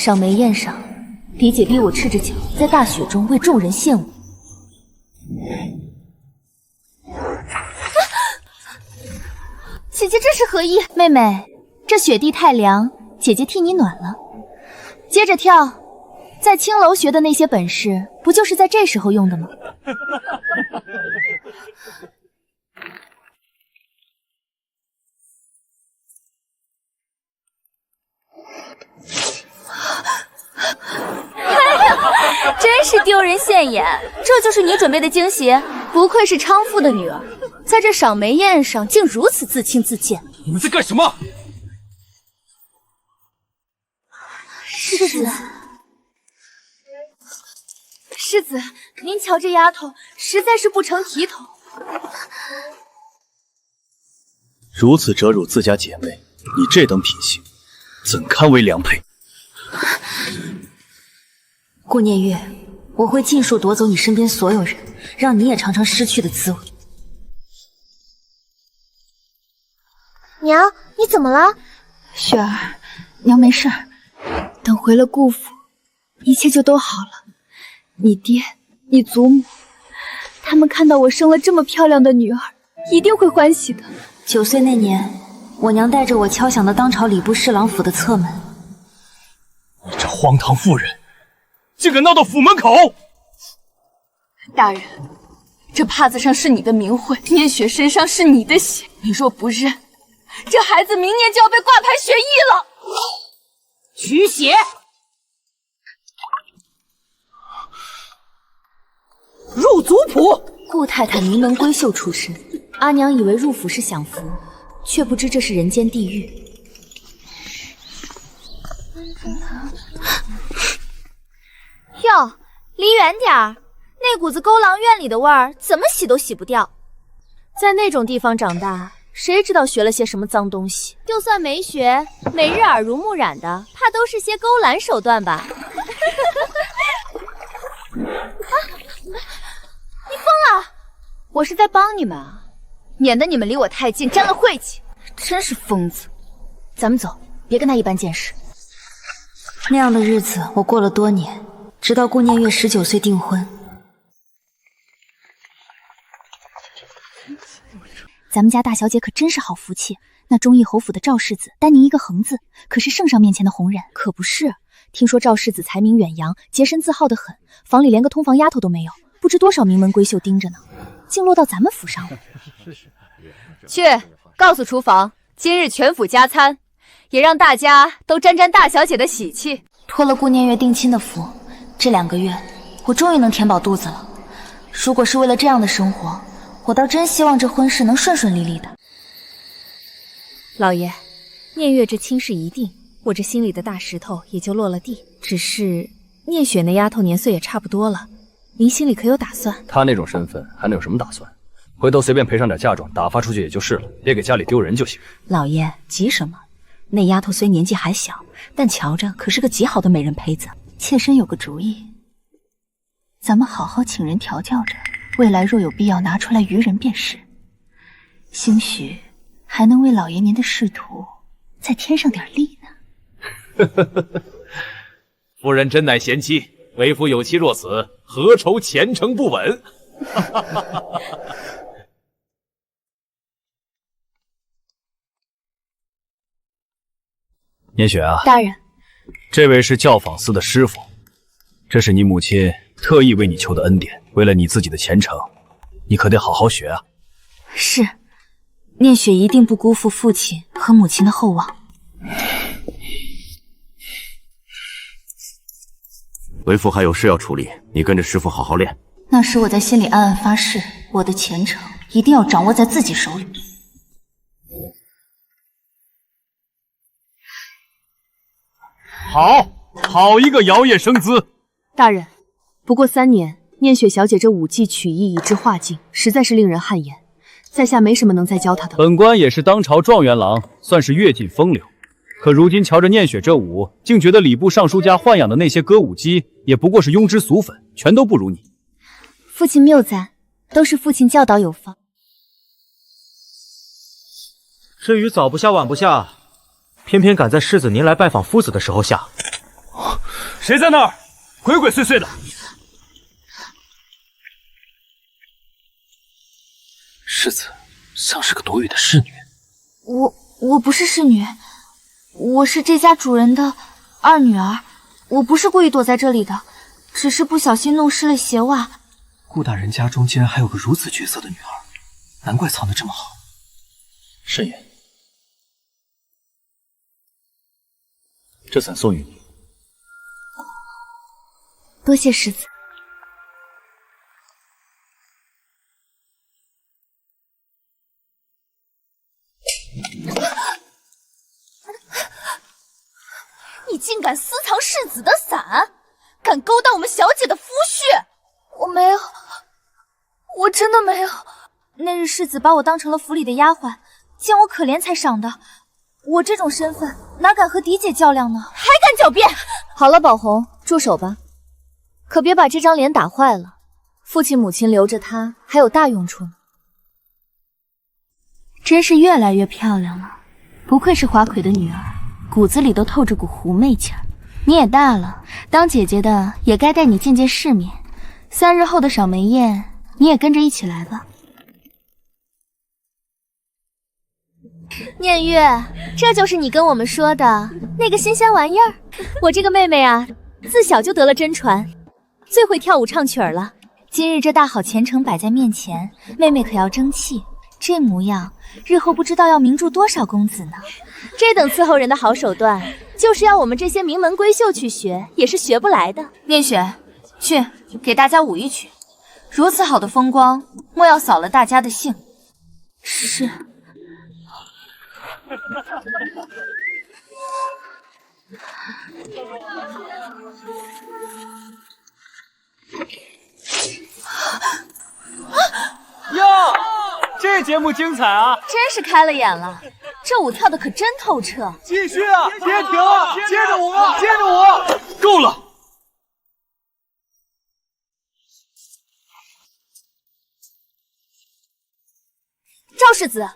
赏梅宴上，李姐逼我赤着脚在大雪中为众人献舞。姐姐这是何意？妹妹，这雪地太凉，姐姐替你暖了。接着跳，在青楼学的那些本事，不就是在这时候用的吗？哎呀，真是丢人现眼！这就是你准备的惊喜？不愧是娼妇的女儿，在这赏梅宴上竟如此自轻自贱。你们在干什么？世子，世子，您瞧这丫头，实在是不成体统。如此折辱自家姐妹，你这等品行，怎堪为良配？顾念月，我会尽数夺走你身边所有人，让你也尝尝失去的滋味。娘，你怎么了？雪儿，娘没事儿，等回了顾府，一切就都好了。你爹、你祖母，他们看到我生了这么漂亮的女儿，一定会欢喜的。9岁那年，我娘带着我敲响了当朝礼部侍郎府的侧门。你这荒唐妇人，竟敢闹到府门口！大人，这帕子上是你的名讳，念雪身上是你的血，你若不认，这孩子明年就要被挂牌学艺了。取血！入族谱。顾太太名门闺秀出身，阿娘以为入府是享福，却不知这是人间地狱。哟，离远点儿，那股子勾廊院里的味儿，怎么洗都洗不掉。在那种地方长大，谁知道学了些什么脏东西？就算没学，每日耳濡目染的，怕都是些勾栏手段吧？你疯了！我是在帮你们啊，免得你们离我太近，沾了晦气。真是疯子！咱们走，别跟他一般见识。那样的日子我过了多年，直到顾念月19岁订婚。咱们家大小姐可真是好福气，那忠义侯府的赵世子，单您一个恒字，可是圣上面前的红人。可不是，听说赵世子才名远扬，洁身自好的很，房里连个通房丫头都没有，不知多少名门闺秀盯着呢，竟落到咱们府上了。去告诉厨房，今日全府加餐，也让大家都沾沾大小姐的喜气。托了顾念月定亲的福，这2个月我终于能填饱肚子了。如果是为了这样的生活，我倒真希望这婚事能顺顺利利的。老爷，念月这亲事一定，我这心里的大石头也就落了地。只是念雪那丫头年岁也差不多了，您心里可有打算？她那种身份还能有什么打算？回头随便赔上点嫁妆，打发出去也就是了，别给家里丢人就行。老爷急什么？那丫头虽年纪还小，但瞧着可是个极好的美人胚子。妾身有个主意，咱们好好请人调教着，未来若有必要拿出来愚人便是，兴许还能为老爷您的仕途再添上点力呢。夫人真乃贤妻，为夫有妻若此，何愁前程不稳？念雪啊，大人，这位是教坊司的师傅，这是你母亲特意为你求的恩典，为了你自己的前程，你可得好好学啊。是，念雪一定不辜负父亲和母亲的厚望。为父还有事要处理，你跟着师傅好好练。那时我在心里暗暗发誓，我的前程一定要掌握在自己手里。好一个摇曳生姿！大人，不过3年，念雪小姐这舞技曲艺以至化境，实在是令人汗颜。在下没什么能再教她的。本官也是当朝状元郎，算是阅尽风流。可如今瞧着念雪这舞，竟觉得礼部尚书家豢养的那些歌舞姬也不过是庸脂俗粉，全都不如你。父亲谬赞，都是父亲教导有方。这雨早不下晚不下，偏偏赶在世子您来拜访夫子的时候下。谁在那儿鬼鬼祟祟的？世子像是个躲雨的侍女。我不是侍女，我是这家主人的二女儿。我不是故意躲在这里的，只是不小心弄湿了鞋袜。顾大人家中竟然还有个如此绝色的女儿，难怪藏得这么好。慎言，这伞送与你。多谢世子。你竟敢私藏世子的伞，敢勾当我们小姐的夫婿！我没有，我真的没有。那日世子把我当成了府里的丫鬟，见我可怜才赏的。我这种身份哪敢和嫡姐较量呢？还敢狡辩！好了，宝红，住手吧，可别把这张脸打坏了。父亲母亲留着它还有大用处呢。真是越来越漂亮了，不愧是华魁的女儿，骨子里都透着股狐媚气儿。你也大了，当姐姐的也该带你见见世面。3日后的赏梅宴，你也跟着一起来吧。念月，这就是你跟我们说的那个新鲜玩意儿。我这个妹妹啊，自小就得了真传，最会跳舞唱曲儿了。今日这大好前程摆在面前，妹妹可要争气。这模样，日后不知道要名著多少公子呢。这等伺候人的好手段，就是要我们这些名门闺秀去学，也是学不来的。念雪，去给大家舞一曲。如此好的风光，莫要扫了大家的兴。是。哟，这节目精彩啊！真是开了眼了，这舞跳的可真透彻。继续啊，别停啊，接着舞啊，接着舞！够了！赵世子，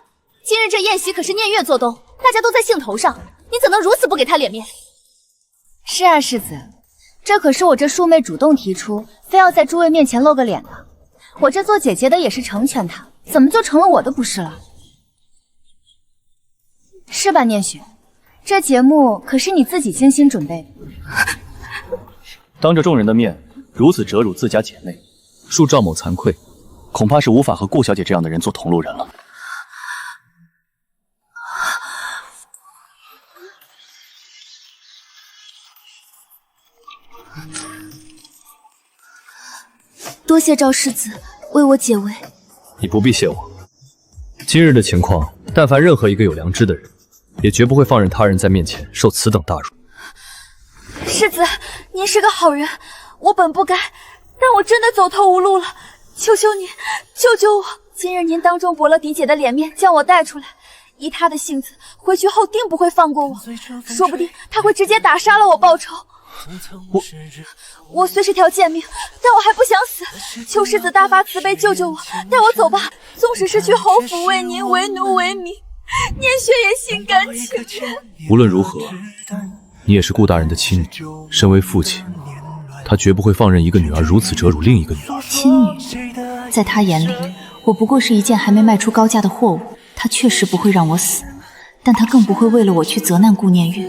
今日这宴席可是念月做东，大家都在兴头上，你怎能如此不给他脸面？是啊，世子，这可是我这庶妹主动提出，非要在诸位面前露个脸的。我这做姐姐的也是成全她，怎么就成了我的不是了？是吧，念雪？这节目可是你自己精心准备的。当着众人的面如此折辱自家姐妹，恕赵某惭愧，恐怕是无法和顾小姐这样的人做同路人了。多谢赵世子为我解围。你不必谢我。今日的情况，但凡任何一个有良知的人，也绝不会放任他人在面前受此等大辱。世子，您是个好人，我本不该，但我真的走投无路了，求求您救救我！今日您当众驳了嫡姐的脸面，将我带出来，以她的性子，回去后定不会放过我，说不定她会直接打杀了我报仇。我虽是条贱命，但我还不想死，求世子大发慈悲救救我，带我走吧。纵使是去侯府为您为奴为民，念雪也心甘情愿。无论如何，你也是顾大人的亲女，身为父亲，他绝不会放任一个女儿如此折辱另一个女儿。亲女，在他眼里，我不过是一件还没卖出高价的货物。他确实不会让我死，但他更不会为了我去责难顾念月。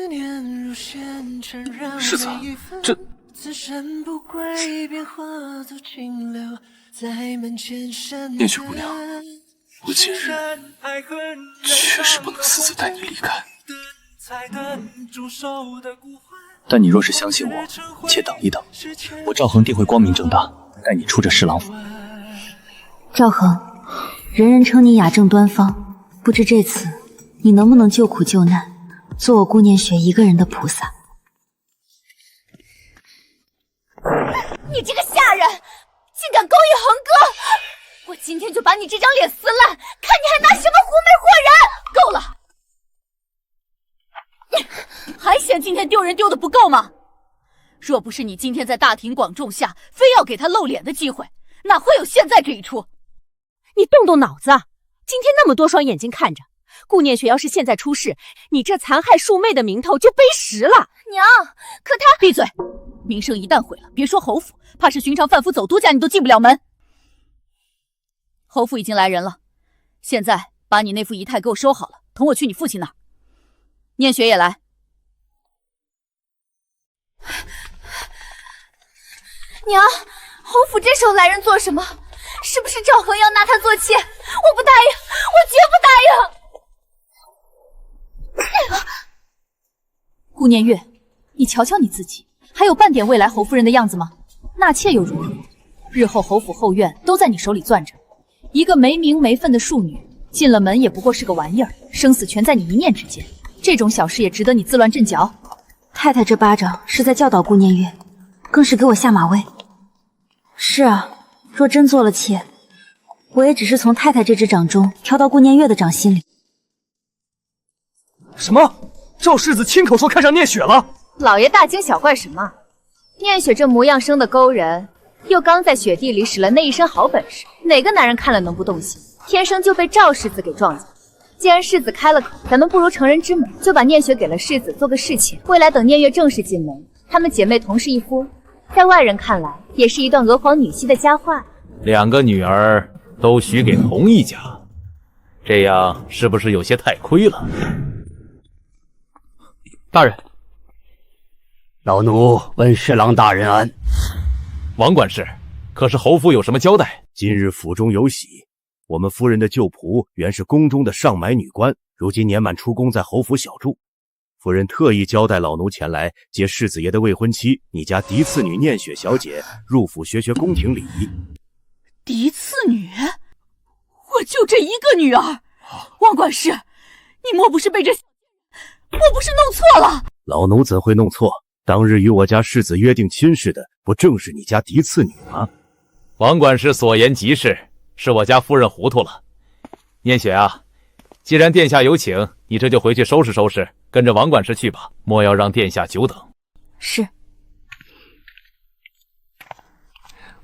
世子，这……念雪姑娘，我今日确实不能私自带你离开。但你若是相信我，且等一等，我赵恒定会光明正大带你出这侍郎府。赵恒，人人称你雅正端方，不知这次你能不能救苦救难，做我顾念雪一个人的菩萨。你这个下人，竟敢勾引恒哥！我今天就把你这张脸撕烂，看你还拿什么狐媚惑人！够了！还嫌今天丢人丢的不够吗？若不是你今天在大庭广众下非要给他露脸的机会，哪会有现在这一出？你动动脑子啊！今天那么多双眼睛看着，顾念雪要是现在出事，你这残害庶妹的名头就背时了。娘，可他……闭嘴！名声一旦毁了，别说侯府，怕是寻常贩夫走读家你都进不了门。侯府已经来人了，现在把你那副仪态给我收好了，同我去你父亲那儿。念雪也来。娘，侯府这时候来人做什么？是不是赵恒要拿她做妾？我不答应，我绝不答应！顾念月，你瞧瞧你自己，还有半点未来侯夫人的样子吗？纳妾又如何？日后侯府后院都在你手里攥着，一个没名没分的庶女，进了门也不过是个玩意儿，生死全在你一念之间。这种小事也值得你自乱阵脚？太太这巴掌是在教导顾念月，更是给我下马威。是啊，若真做了妾，我也只是从太太这只掌中挑到顾念月的掌心里。什么？赵世子亲口说看上念雪了？老爷大惊小怪什么？念雪这模样生的勾人，又刚在雪地里使了那一身好本事，哪个男人看了能不动心？天生就被赵世子给撞见。既然世子开了口，咱们不如成人之美，就把念雪给了世子做个侍妾。未来等念月正式进门，她们姐妹同是一夫，在外人看来也是一段娥皇女婿的佳话。2个女儿都许给同一家，这样是不是有些太亏了？大人，老奴问侍郎大人安。王管事，可是侯府有什么交代？今日府中有喜，我们夫人的旧仆原是宫中的上买女官，如今年满出宫，在侯府小住。夫人特意交代老奴前来接世子爷的未婚妻，你家嫡次女念雪小姐入府学宫廷礼仪。嫡次女？我就这一个女儿，王管事，你莫不是被这……我不是弄错了？老奴怎会弄错？当日与我家世子约定亲事的，不正是你家嫡次女吗？王管事所言极是，是我家夫人糊涂了。念雪啊，既然殿下有请，你这就回去收拾收拾，跟着王管事去吧，莫要让殿下久等。是。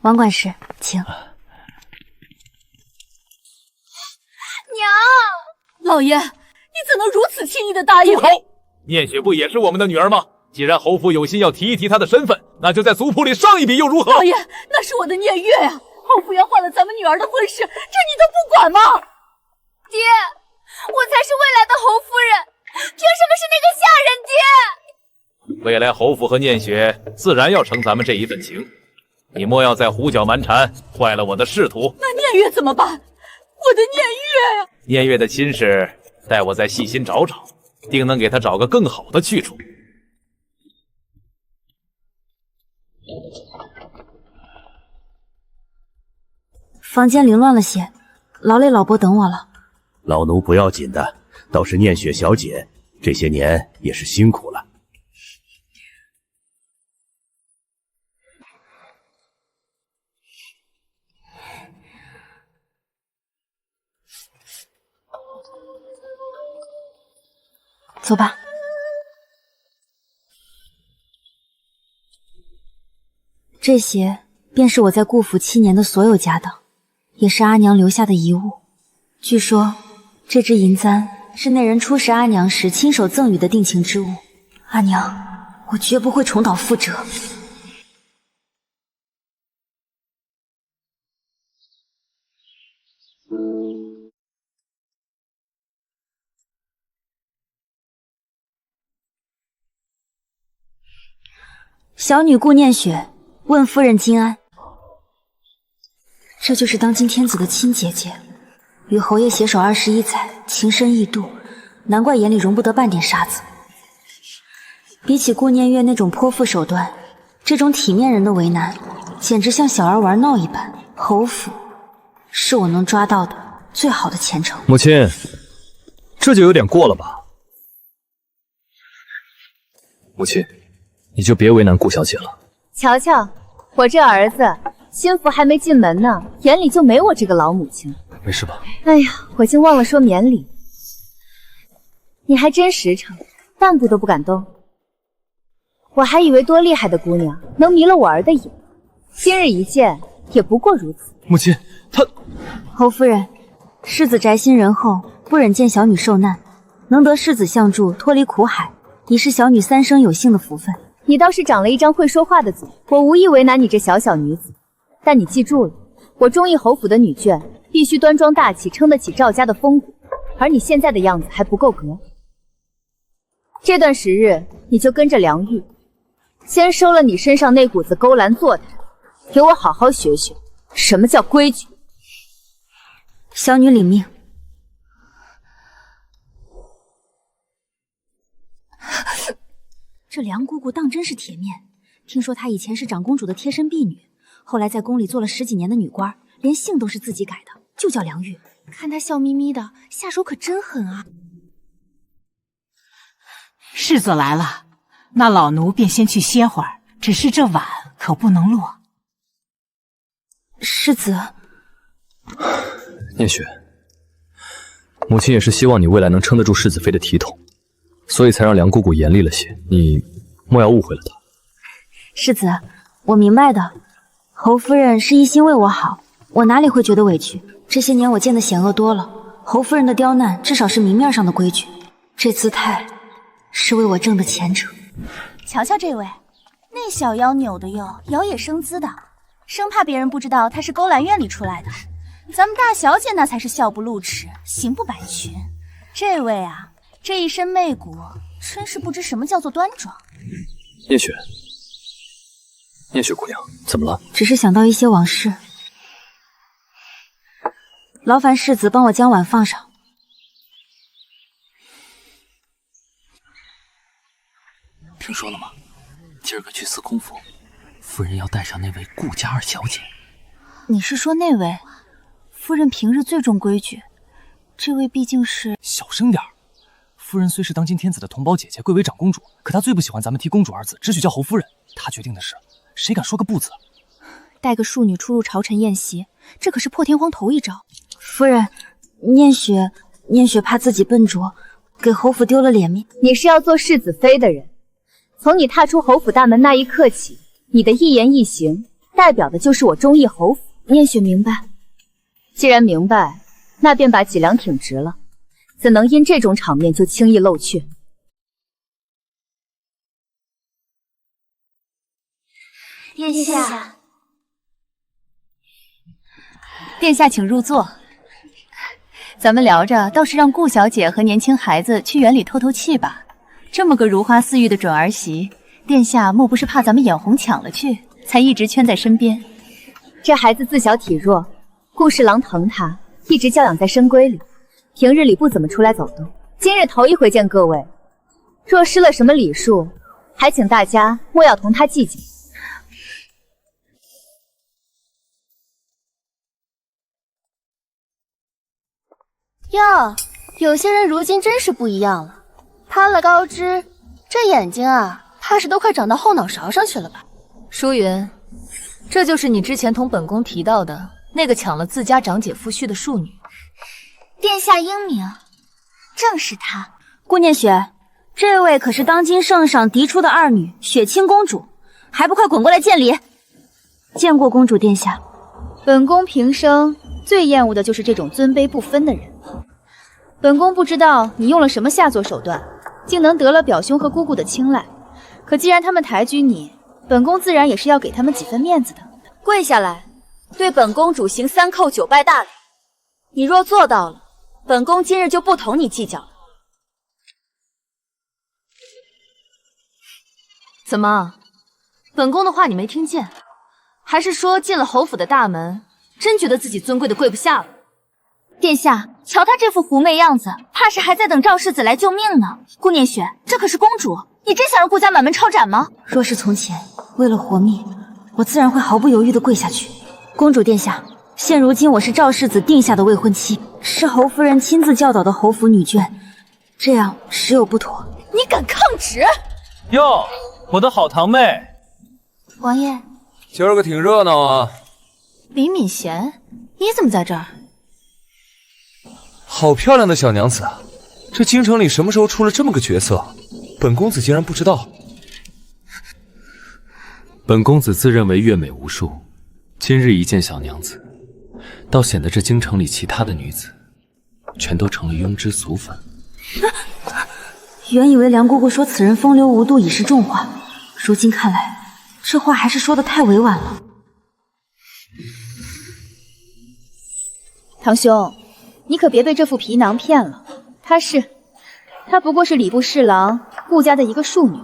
王管事，请。娘，老爷，你怎能如此轻易的答应？住口！念雪不也是我们的女儿吗？既然侯府有心要提一提她的身份，那就在族谱里上一笔又如何？老爷，那是我的念月呀！侯府要换了咱们女儿的婚事，这你都不管吗？爹，我才是未来的侯夫人，凭什么是那个下人？爹，未来侯府和念雪自然要承咱们这一份情，你莫要再胡搅蛮缠，坏了我的仕途。那念月怎么办？我的念月呀！念月的亲事，待我再细心找找，定能给她找个更好的去处。房间凌乱了些，劳累老伯等我了。老奴不要紧的，倒是念雪小姐这些年也是辛苦了。走吧。这些便是我在顾府7年的所有家当，也是阿娘留下的遗物。据说这只银簪是那人出使阿娘时亲手赠予的定情之物。阿娘，我绝不会重蹈覆辙。小女顾念雪，问夫人金安。这就是当今天子的亲姐姐，与侯爷携手21载，情深意笃，难怪眼里容不得半点沙子。比起顾念月那种泼妇手段，这种体面人的为难，简直像小儿玩闹一般。侯府是我能抓到的最好的前程。母亲，这就有点过了吧？母亲，你就别为难顾小姐了。瞧瞧，我这儿子新妇还没进门呢，眼里就没我这个老母亲。没事吧？哎呀，我竟忘了说免礼。你还真实诚，半步都不敢动。我还以为多厉害的姑娘能迷了我儿的眼，今日一见也不过如此。母亲，她……侯夫人，世子宅心仁厚，不忍见小女受难，能得世子相助，脱离苦海，已是小女三生有幸的福分。你倒是长了一张会说话的嘴，我无意为难你这小小女子，但你记住了，我忠义侯府的女眷必须端庄大气，撑得起赵家的风骨，而你现在的样子还不够格。这段时日，你就跟着梁玉，先收了你身上那股子勾栏坐谈，给我好好学学什么叫规矩。小女领命。这梁姑姑当真是铁面，听说她以前是长公主的贴身婢女，后来在宫里做了10几年的女官，连姓都是自己改的，就叫梁玉。看她笑眯眯的，下手可真狠啊！世子来了，那老奴便先去歇会儿，只是这碗可不能落。世子，念雪，母亲也是希望你未来能撑得住世子妃的体统，所以才让梁姑姑严厉了些，你莫要误会了她。世子，我明白的，侯夫人是一心为我好，我哪里会觉得委屈？这些年我见的险恶多了，侯夫人的刁难至少是明面上的规矩，这姿态是为我挣的前程。瞧瞧这位，那小腰扭的哟，摇也生姿的，生怕别人不知道她是勾栏院里出来的。咱们大小姐那才是笑不露齿，行不摆裙。这位啊，这一身媚骨，真是不知什么叫做端庄。念雪，念雪姑娘，怎么了？只是想到一些往事，劳烦世子帮我将碗放上。听说了吗？今儿个去司空府，夫人要带上那位顾家二小姐。你是说那位？夫人平日最重规矩，这位毕竟是……小声点儿。夫人虽是当今天子的同胞姐姐，贵为长公主，可她最不喜欢咱们提公主二字，只许叫侯夫人。她决定的事，谁敢说个不字？带个庶女出入朝臣宴席，这可是破天荒头一招。夫人，念雪怕自己笨拙，给侯府丢了脸面。你是要做世子妃的人，从你踏出侯府大门那一刻起，你的一言一行代表的就是我忠义侯府。念雪明白。既然明白，那便把脊梁挺直了，怎能因这种场面就轻易露怯？殿下，殿下请入座。咱们聊着，倒是让顾小姐和年轻孩子去园里透透气吧。这么个如花似玉的准儿媳，殿下莫不是怕咱们眼红抢了去，才一直圈在身边？这孩子自小体弱，顾侍郎疼他，一直教养在深闺里，平日里不怎么出来走动。今日头一回见各位，若失了什么礼数，还请大家莫要同他计较。哟，有些人如今真是不一样了，攀了高枝，这眼睛啊，怕是都快长到后脑勺上去了吧？淑云，这就是你之前同本宫提到的那个抢了自家长姐夫婿的庶女。殿下英明，正是她。顾念雪，这位可是当今圣上嫡出的二女雪清公主，还不快滚过来见礼！见过公主殿下。本宫平生最厌恶的就是这种尊卑不分的人。本宫不知道你用了什么下作手段，竟能得了表兄和姑姑的青睐。可既然他们抬举你，本宫自然也是要给他们几分面子的。跪下来，对本公主行3叩9拜大礼。你若做到了，本宫今日就不同你计较了。怎么，本宫的话你没听见？还是说进了侯府的大门，真觉得自己尊贵的跪不下了？殿下，瞧她这副狐媚样子，怕是还在等赵世子来救命呢。顾念雪，这可是公主，你真想让顾家满门抄斩吗？若是从前，为了活命，我自然会毫不犹豫地跪下去。公主殿下，现如今我是赵世子定下的未婚妻，是侯夫人亲自教导的侯府女眷，这样实有不妥。你敢抗旨？哟，我的好堂妹，王爷，今儿个挺热闹啊。李敏贤，你怎么在这儿？好漂亮的小娘子啊！这京城里什么时候出了这么个角色？本公子竟然不知道。本公子自认为阅美无数，今日一见小娘子，倒显得这京城里其他的女子全都成了庸脂俗粉。原以为梁姑姑说此人风流无度已是重话，如今看来，这话还是说的太委婉了。堂兄，你可别被这副皮囊骗了。她不过是礼部侍郎顾家的一个庶女。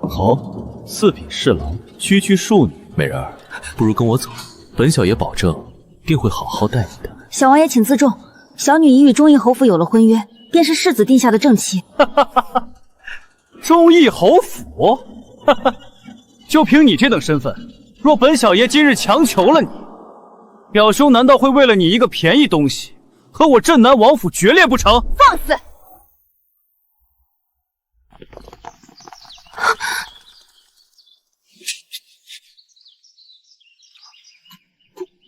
好，四品侍郎，区区庶女。美人儿，不如跟我走，本小爷保证定会好好待你的。小王爷请自重，小女已与忠义侯府有了婚约，便是世子定下的正妻。忠义侯府？就凭你这等身份，若本小爷今日强求了你，表兄难道会为了你一个便宜东西，和我镇南王府决裂不成？放肆！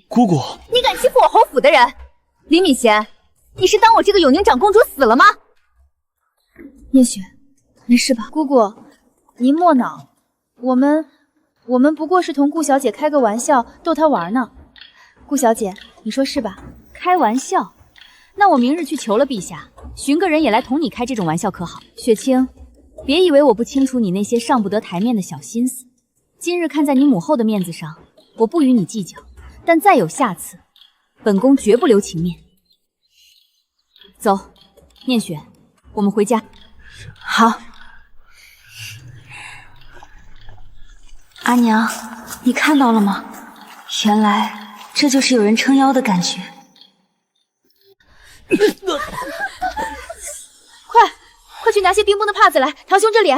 姑姑，你敢欺负我侯府的人？李敏贤，你是当我这个永宁长公主死了吗？念雪，没事吧？姑姑，您莫恼，我们不过是同顾小姐开个玩笑，逗她玩呢。顾小姐，你说是吧？开玩笑？那我明日去求了陛下，寻个人也来同你开这种玩笑可好？雪清，别以为我不清楚你那些上不得台面的小心思。今日看在你母后的面子上，我不与你计较，但再有下次，本宫绝不留情面。走，念雪，我们回家。好。阿娘，你看到了吗？原来这就是有人撑腰的感觉。快去拿些冰封的帕子来，堂兄这里。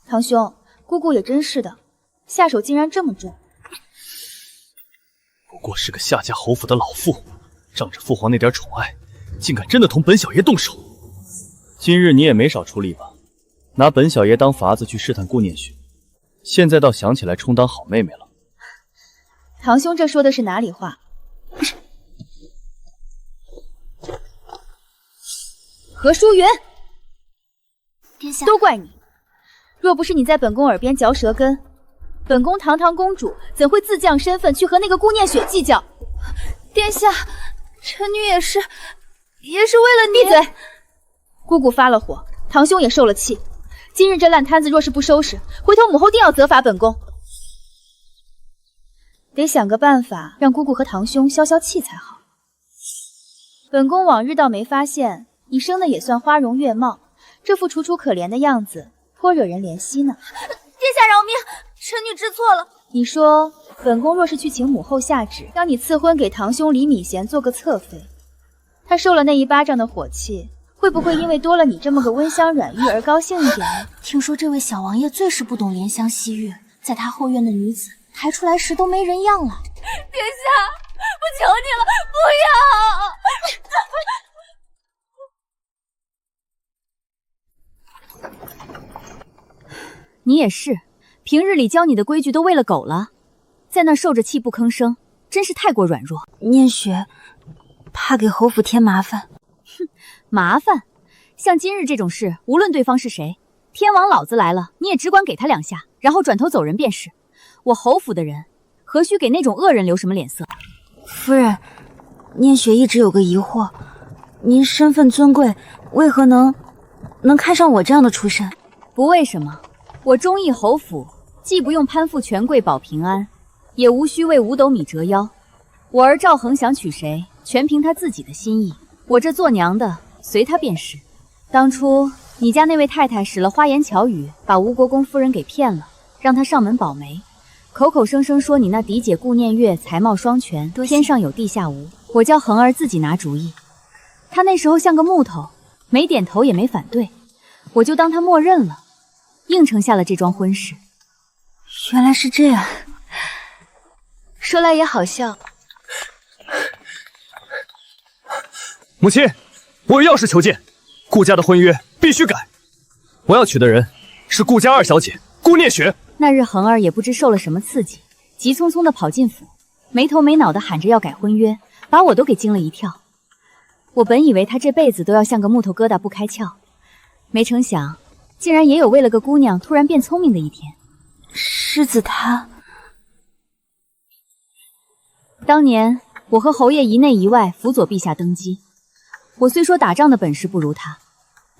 堂兄，姑姑也真是的，下手竟然这么重。不过是个夏家侯府的老妇，仗着父皇那点宠爱，竟敢真的同本小爷动手。今日你也没少出力吧？拿本小爷当法子去试探顾念雪，现在倒想起来充当好妹妹了。堂兄这说的是哪里话？何淑云，殿下，都怪你！若不是你在本宫耳边嚼舌根，本宫堂堂公主怎会自降身份去和那个顾念雪计较？殿下，臣女也是为了你。闭嘴！姑姑发了火，堂兄也受了气。今日这烂摊子若是不收拾，回头母后定要责罚本宫。得想个办法让姑姑和堂兄消消气才好。本宫往日倒没发现你生的也算花容月貌，这副楚楚可怜的样子颇惹人怜惜呢。殿下饶命，臣女知错了。你说本宫若是去请母后下旨，让你赐婚给堂兄李敏贤做个侧妃，他受了那一巴掌的火气，会不会因为多了你这么个温香软玉而高兴一点呢？听说这位小王爷最是不懂怜香惜玉，在他后院的女子抬出来时都没人样了。殿下，我求你了，不要！你也是，平日里教你的规矩都喂了狗了，在那受着气不吭声，真是太过软弱。念雪怕给侯府添麻烦。哼，麻烦？像今日这种事，无论对方是谁，天王老子来了，你也只管给他两下，然后转头走人便是。我侯府的人，何须给那种恶人留什么脸色？夫人，念雪一直有个疑惑，您身份尊贵，为何能看上我这样的出身？不为什么，我忠义侯府既不用攀附权贵保平安，也无需为五斗米折腰。我儿赵恒想娶谁，全凭他自己的心意，我这做娘的随他便是。当初你家那位太太使了花言巧语，把吴国公夫人给骗了，让她上门保媒，口口声声说你那嫡姐顾念月才貌双全，天上有地下无。我叫恒儿自己拿主意，他那时候像个木头，没点头也没反对，我就当他默认了，应承下了这桩婚事。原来是这样，说来也好笑。母亲，我有要事求见，顾家的婚约必须改，我要娶的人是顾家二小姐顾念雪。那日恒儿也不知受了什么刺激，急匆匆地跑进府，没头没脑地喊着要改婚约，把我都给惊了一跳。我本以为他这辈子都要像个木头疙瘩不开窍，没成想竟然也有为了个姑娘突然变聪明的一天。世子他当年我和侯爷一内一外辅佐陛下登基，我虽说打仗的本事不如他，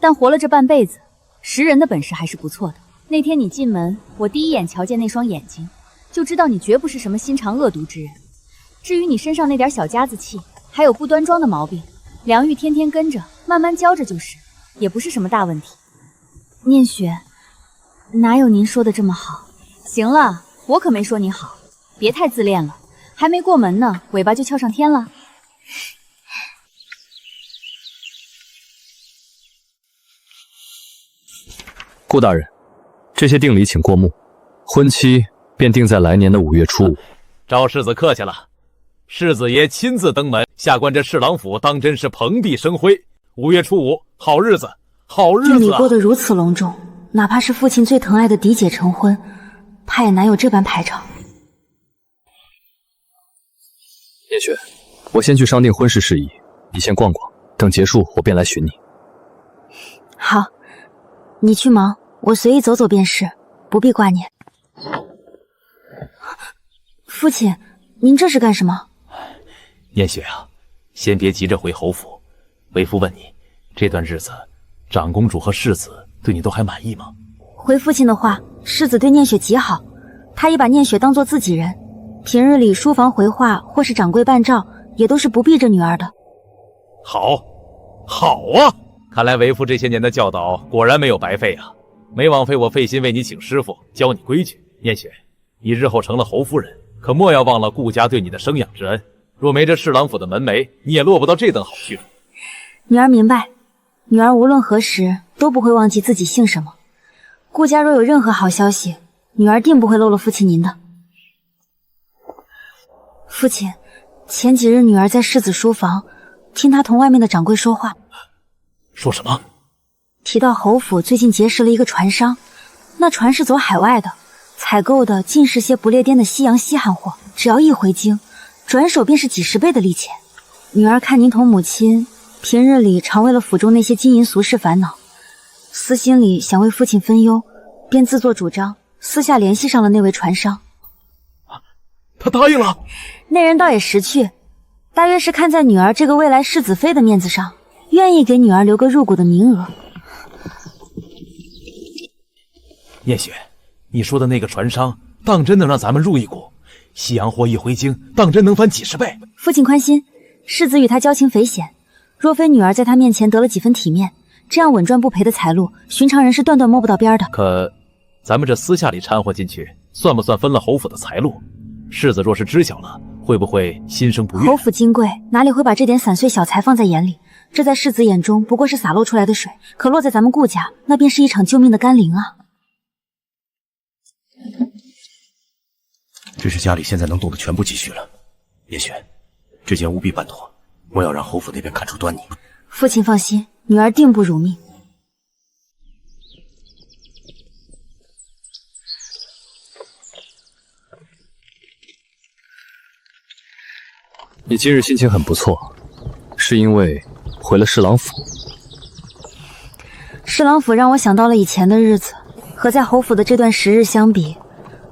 但活了这半辈子，识人的本事还是不错的。那天你进门，我第一眼瞧见那双眼睛，就知道你绝不是什么心肠恶毒之人。至于你身上那点小家子气，还有不端庄的毛病，梁玉天天跟着，慢慢教着就是，也不是什么大问题。念雪，哪有您说的这么好？行了，我可没说你好，别太自恋了，还没过门呢，尾巴就翘上天了。顾大人，这些定礼请过目，婚期便定在来年的5月初5。赵世子客气了，世子爷亲自登门，下官这侍郎府当真是蓬荜生辉。5月初5，好日子，好日子啊！定礼过得如此隆重，哪怕是父亲最疼爱的嫡姐成婚，他也难有这般排场。叶雪，我先去商定婚事事宜，你先逛逛，等结束我便来寻你。好，你去忙，我随意走走便是，不必挂念。父亲，您这是干什么？念雪啊，先别急着回侯府。为夫问你，这段日子，长公主和世子对你都还满意吗？回父亲的话，世子对念雪极好，他已把念雪当作自己人。平日里书房回话或是掌柜办照，也都是不避着女儿的。好，好啊！看来为夫这些年的教导果然没有白费啊，没枉费我费心为你请师傅教你规矩。念雪，你日后成了侯夫人，可莫要忘了顾家对你的生养之恩。若没这侍郎府的门楣，你也落不到这等好去处。女儿明白，女儿无论何时都不会忘记自己姓什么。顾家若有任何好消息，女儿定不会漏了父亲您的。父亲，前几日女儿在世子书房听他同外面的掌柜说话。说什么？提到侯府最近结识了一个船商，那船是走海外的，采购的尽是些不列颠的西洋稀罕货，只要一回京，转手便是几10倍的利钱。女儿看您同母亲平日里常为了府中那些金银俗事烦恼，私心里想为父亲分忧，便自作主张，私下联系上了那位船商。他答应了？那人倒也识趣，大约是看在女儿这个未来世子妃的面子上，愿意给女儿留个入股的名额。念雪，你说的那个船商当真能让咱们入一股？西洋货一回京，当真能翻几10倍？父亲宽心，世子与他交情匪浅，若非女儿在他面前得了几分体面，这样稳赚不赔的财路，寻常人是断断摸不到边的。可咱们这私下里掺和进去，算不算分了侯府的财路？世子若是知晓了，会不会心生不悦？侯府金贵，哪里会把这点散碎小财放在眼里？这在世子眼中不过是洒漏出来的水，可落在咱们顾家，那便是一场救命的甘霖啊！只是家里现在能动的全部积蓄了。叶璇，这件务必办妥，莫要让侯府那边看出端倪。父亲放心，女儿定不辱命。你今日心情很不错，是因为回了侍郎府？侍郎府让我想到了以前的日子，和在侯府的这段时日相比，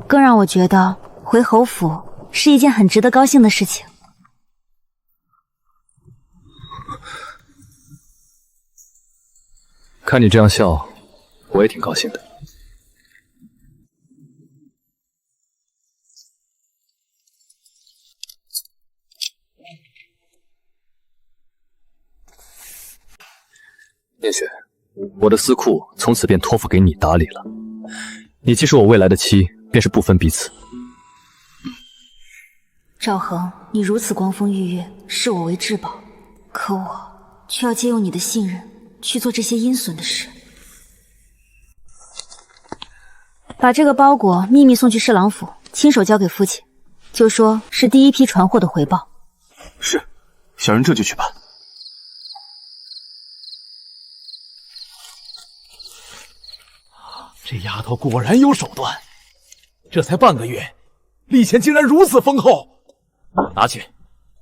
更让我觉得回侯府是一件很值得高兴的事情。看你这样笑，我也挺高兴的。念雪，我的私库从此便托付给你打理了。你既是我未来的妻，便是不分彼此。赵恒，你如此光风玉月，视我为至宝，可我却要借用你的信任去做这些阴损的事。把这个包裹秘密送去侍郎府，亲手交给父亲，就说是第一批传货的回报。是，小人这就去办。这丫头果然有手段，这才半个月，利钱竟然如此丰厚。拿去，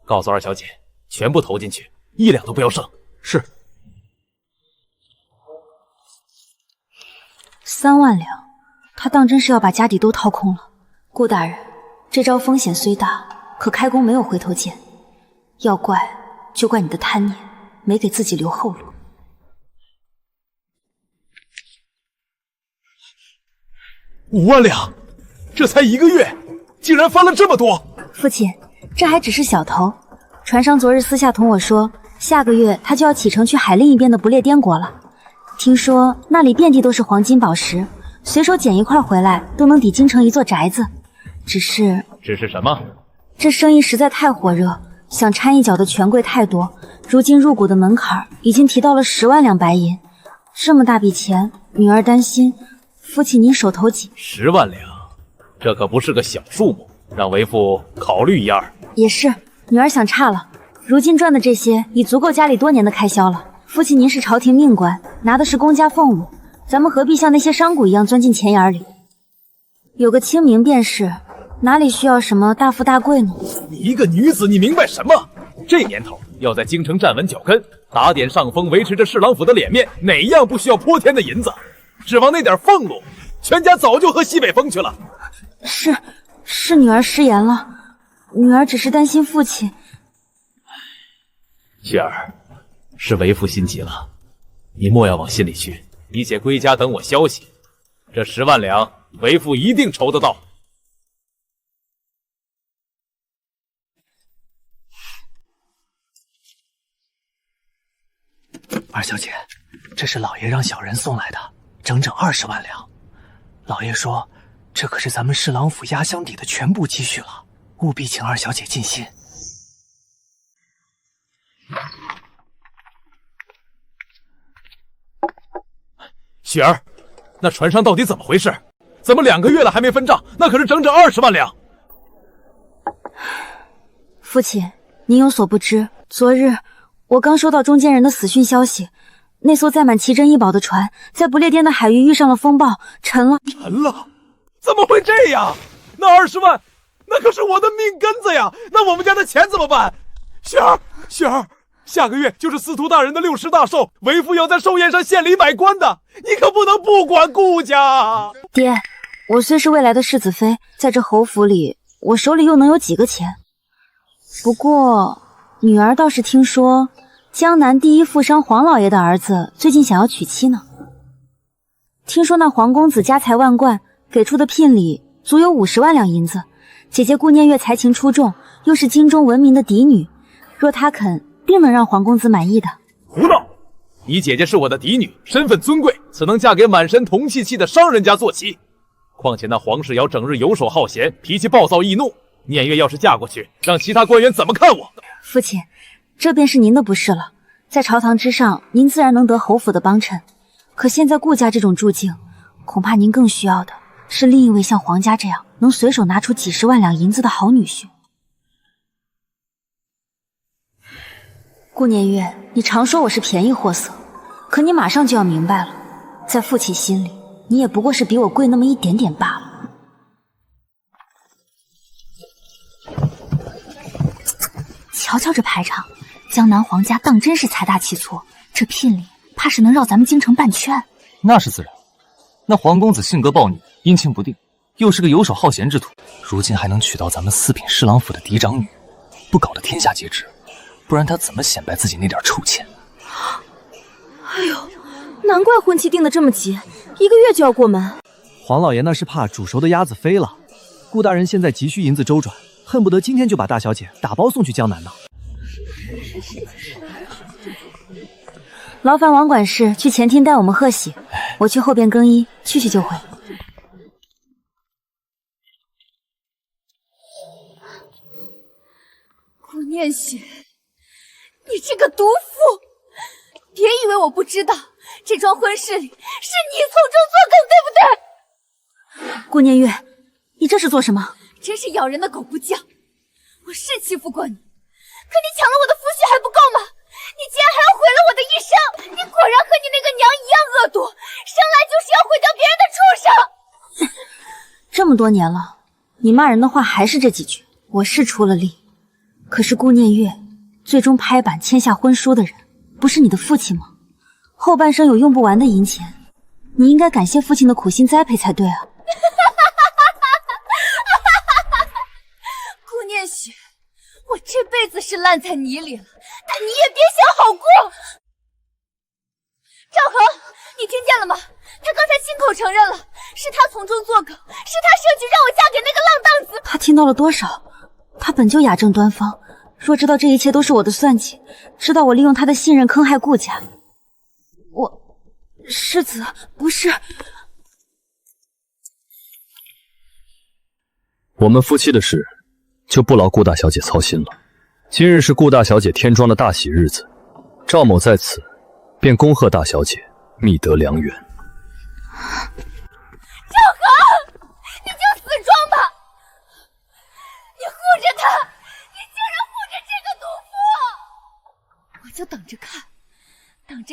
告诉二小姐，全部投进去，1两都不要剩。是。3万两，他当真是要把家底都掏空了。顾大人，这招风险虽大，可开弓没有回头箭，要怪就怪你的贪念。没给自己留后路。5万两，这才1个月，竟然翻了这么多！父亲，这还只是小头。船商昨日私下同我说，下个月他就要启程去海另一边的不列颠国了。听说那里遍地都是黄金宝石，随手捡一块回来都能抵京城一座宅子。只是什么？这生意实在太火热，想掺一脚的权贵太多，如今入股的门槛已经提到了10万两白银。这么大笔钱，女儿担心。父亲您手头紧。10万两，这可不是个小数目，让为父考虑一二。也是，女儿想差了。如今赚的这些已足够家里多年的开销了。父亲您是朝廷命官，拿的是公家俸禄，咱们何必像那些商贾一样钻进钱眼里？有个清明便是，哪里需要什么大富大贵呢？你一个女子，你明白什么？这年头要在京城站稳脚跟，打点上风，维持着侍郎府的脸面，哪样不需要泼天的银子？指望那点俸禄，全家早就喝西北风去了。是女儿失言了，女儿只是担心父亲。雪儿，是为父心急了，你莫要往心里去。你且归家等我消息。这10万两，为父一定筹得到。二小姐，这是老爷让小人送来的，整整20万两。老爷说，这可是咱们侍郎府压箱底的全部积蓄了，务必请二小姐尽心。雪儿，那船上到底怎么回事？怎么2个月了还没分账？那可是整整20万两。父亲，您有所不知，昨日我刚收到中间人的死讯消息，那艘载满奇珍异宝的船在不列颠的海域遇上了风暴，沉了。沉了？怎么会这样？那20万，那可是我的命根子呀！那我们家的钱怎么办？雪儿，下个月就是司徒大人的60大寿，为父要在寿宴上献礼买官的，你可不能不管顾家。爹，我虽是未来的世子妃，在这侯府里，我手里又能有几个钱？不过女儿倒是听说江南第一富商黄老爷的儿子最近想要娶妻呢。听说那黄公子家财万贯，给出的聘礼足有50万两银子。姐姐顾念月才情出众，又是京中闻名的嫡女，若她肯，定能让黄公子满意的。胡闹！你姐姐是我的嫡女，身份尊贵，怎能嫁给满身铜气气的商人家做妻？况且那黄世尧整日游手好闲，脾气暴躁易怒，念月要是嫁过去，让其他官员怎么看我？父亲，这便是您的不是了。在朝堂之上，您自然能得侯府的帮衬，可现在顾家这种处境，恐怕您更需要的是另一位像黄家这样能随手拿出几10万两银子的好女婿。顾念月，你常说我是便宜货色，可你马上就要明白了，在父亲心里，你也不过是比我贵那么一点点罢了。瞧瞧这排场，江南皇家当真是财大气粗，这聘礼怕是能绕咱们京城半圈。那是自然，那黄公子性格暴逆，阴晴不定，又是个游手好闲之徒，如今还能娶到咱们4品侍郎府的嫡长女，不搞得天下皆知，不然他怎么显摆自己那点臭钱？哎呦，难怪婚期定得这么急，1个月就要过门。黄老爷那是怕煮熟的鸭子飞了，顾大人现在急需银子周转，恨不得今天就把大小姐打包送去江南呢。劳烦王管事去前厅带我们贺喜，我去后边更衣，去就回。顾念雪，你这个毒妇！别以为我不知道，这桩婚事里是你从中作梗，对不对？顾念月，你这是做什么？真是咬人的狗不叫！我是欺负过你，可你抢了我的夫婿还不够吗？你竟然还要毁了我的一生！你果然和你那个娘一样恶毒，生来就是要毁掉别人的畜生！这么多年了，你骂人的话还是这几句。我是出了力，可是顾念月最终拍板签下婚书的人，不是你的父亲吗？后半生有用不完的银钱，你应该感谢父亲的苦心栽培才对啊。顾念雪，我这辈子是烂在泥里了，但你也别想好过。赵恒，你听见了吗？他刚才亲口承认了，是他从中作梗，是他设计让我嫁给那个浪荡子。他听到了多少？他本就雅正端方，若知道这一切都是我的算计，知道我利用他的信任坑害顾家，世子不是。我们夫妻的事就不劳顾大小姐操心了。今日是顾大小姐添妆的大喜日子，赵某在此便恭贺大小姐觅得良缘。赵恒，你就死装吧！你护着他，你竟然护着这个毒妇！我就等着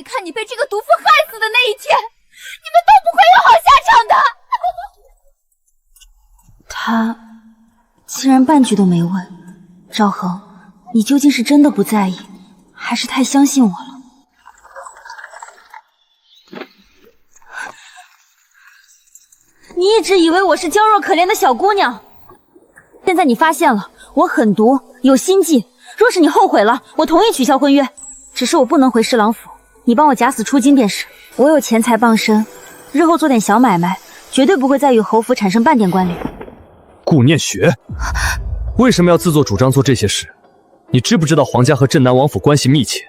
看你被这个毒妇害死的那一天，你们都不会有好下场的。他竟然半句都没问。赵恒，你究竟是真的不在意，还是太相信我了？你一直以为我是娇弱可怜的小姑娘，现在你发现了我狠毒有心计。若是你后悔了，我同意取消婚约，只是我不能回侍郎府，你帮我假死出京便是。我有钱财傍身，日后做点小买卖，绝对不会再与侯府产生半点关联。顾念雪，为什么要自作主张做这些事？你知不知道皇家和镇南王府关系密切，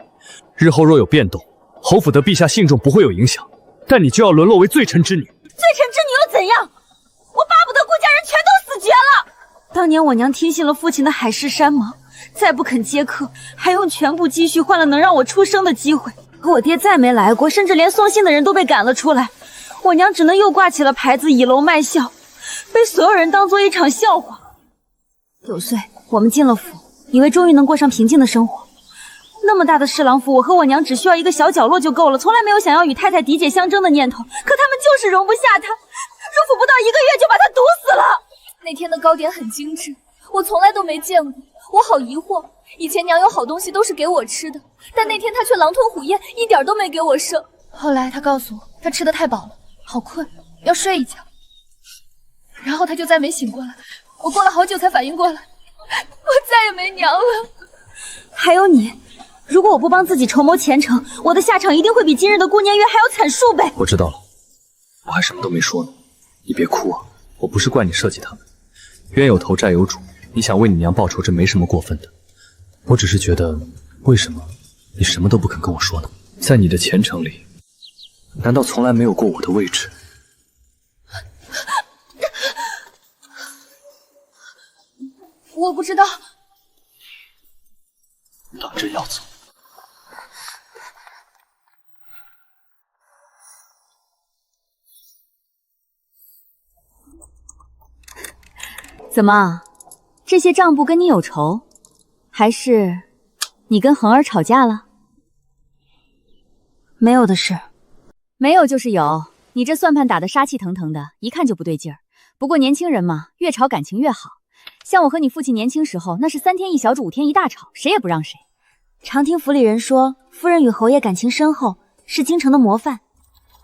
日后若有变动，侯府的陛下信众不会有影响，但你就要沦落为罪臣之女。罪臣之女又怎样？我巴不得顾家人全都死绝了。当年我娘听信了父亲的海誓山盟，再不肯接客，还用全部积蓄换了能让我出生的机会。可我爹再没来过，甚至连送信的人都被赶了出来，我娘只能又挂起了牌子倚楼卖笑，被所有人当作一场笑话。9岁，我们进了府，以为终于能过上平静的生活。那么大的侍郎府，我和我娘只需要一个小角落就够了，从来没有想要与太太嫡姐相争的念头。可他们就是容不下她，入府不到1个月就把她毒死了。那天的糕点很精致，我从来都没见过，我好疑惑。以前娘有好东西都是给我吃的，但那天她却狼吞虎咽，一点都没给我剩。后来她告诉我，她吃得太饱了，好困，要睡一觉。然后她就再没醒过来，我过了好久才反应过来，我再也没娘了。还有你，如果我不帮自己筹谋前程，我的下场一定会比今日的顾念月还要惨数倍。我知道了，我还什么都没说呢。你别哭啊，我不是怪你设计他们，冤有头债有主，你想为你娘报仇，这没什么过分的。我只是觉得，为什么你什么都不肯跟我说呢？在你的前程里，难道从来没有过我的位置？我不知道。当真要走？怎么，这些账簿跟你有仇？还是你跟恒儿吵架了？没有的事。没有就是有，你这算盘打得杀气腾腾的，一看就不对劲儿。不过年轻人嘛，越吵感情越好。像我和你父亲年轻时候，那是3天一小煮，5天一大吵，谁也不让谁。常听府里人说，夫人与侯爷感情深厚，是京城的模范。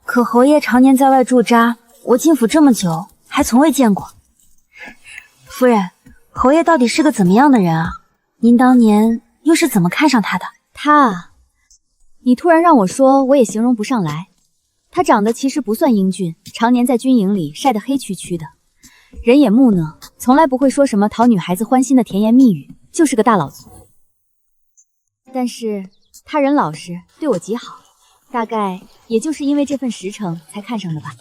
可侯爷常年在外驻扎，我进府这么久，还从未见过。夫人，侯爷到底是个怎么样的人啊？您当年又是怎么看上他的？他啊，你突然让我说，我也形容不上来。他长得其实不算英俊，常年在军营里晒得黑黢黢的，人也木讷，从来不会说什么讨女孩子欢心的甜言蜜语，就是个大老粗。但是他人老实，对我极好，大概也就是因为这份实诚才看上的吧。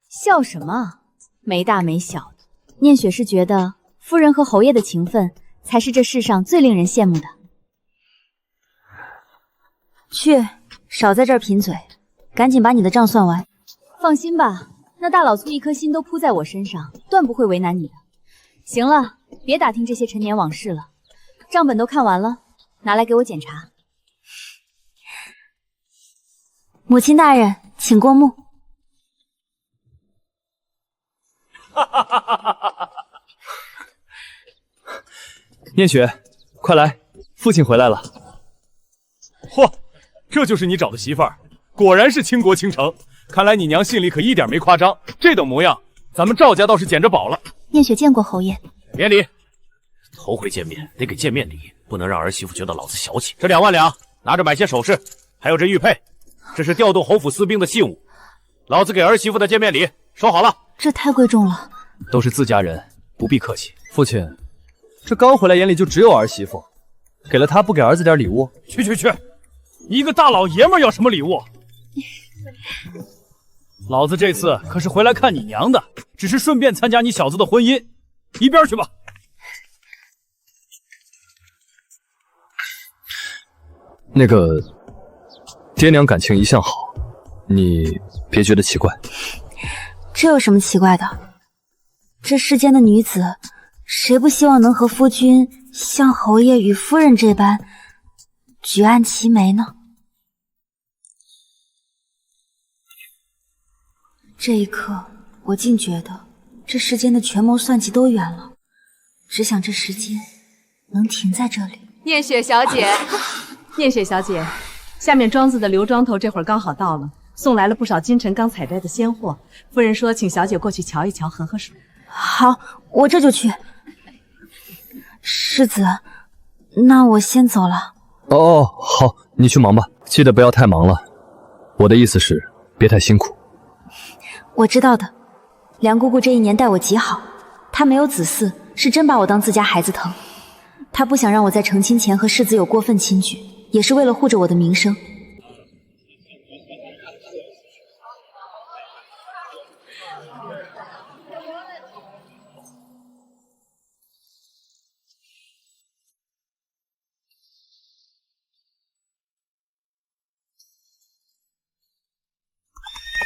笑什么？没大没小的。念雪是觉得夫人和侯爷的情分才是这世上最令人羡慕的。去，少在这儿贫嘴，赶紧把你的账算完。放心吧，那大老粗一颗心都扑在我身上，断不会为难你的。行了，别打听这些陈年往事了，账本都看完了，拿来给我检查。母亲大人，请过目。念雪，快来，父亲回来了。嚯，这就是你找的媳妇儿，果然是倾国倾城。看来你娘信里可一点没夸张，这等模样，咱们赵家倒是捡着宝了。念雪见过侯爷。别理，头回见面得给见面礼，不能让儿媳妇觉得老子小气。这2万两拿着买些首饰，还有这玉佩，这是调动侯府私兵的信物，老子给儿媳妇的见面礼，收好了。这太贵重了，都是自家人，不必客气。父亲，这刚回来眼里就只有儿媳妇，给了她不给儿子点礼物？去，你一个大老爷们要什么礼物？老子这次可是回来看你娘的，只是顺便参加你小子的婚姻，一边去吧。那个，爹娘感情一向好，你别觉得奇怪。这有什么奇怪的？这世间的女子，谁不希望能和夫君像侯爷与夫人这般举案齐眉呢？这一刻，我竟觉得这世间的权谋算计都远了，只想这时间能停在这里。念雪小姐，念雪小姐，下面庄子的刘庄头这会儿刚好到了，送来了不少今晨刚采摘的鲜货。夫人说，请小姐过去瞧一瞧，喝水。好，我这就去。世子，那我先走了。哦，好，你去忙吧，记得不要太忙了。我的意思是，别太辛苦。我知道的，梁姑姑这一年待我极好，她没有子嗣，是真把我当自家孩子疼。她不想让我在成亲前和世子有过分亲举，也是为了护着我的名声。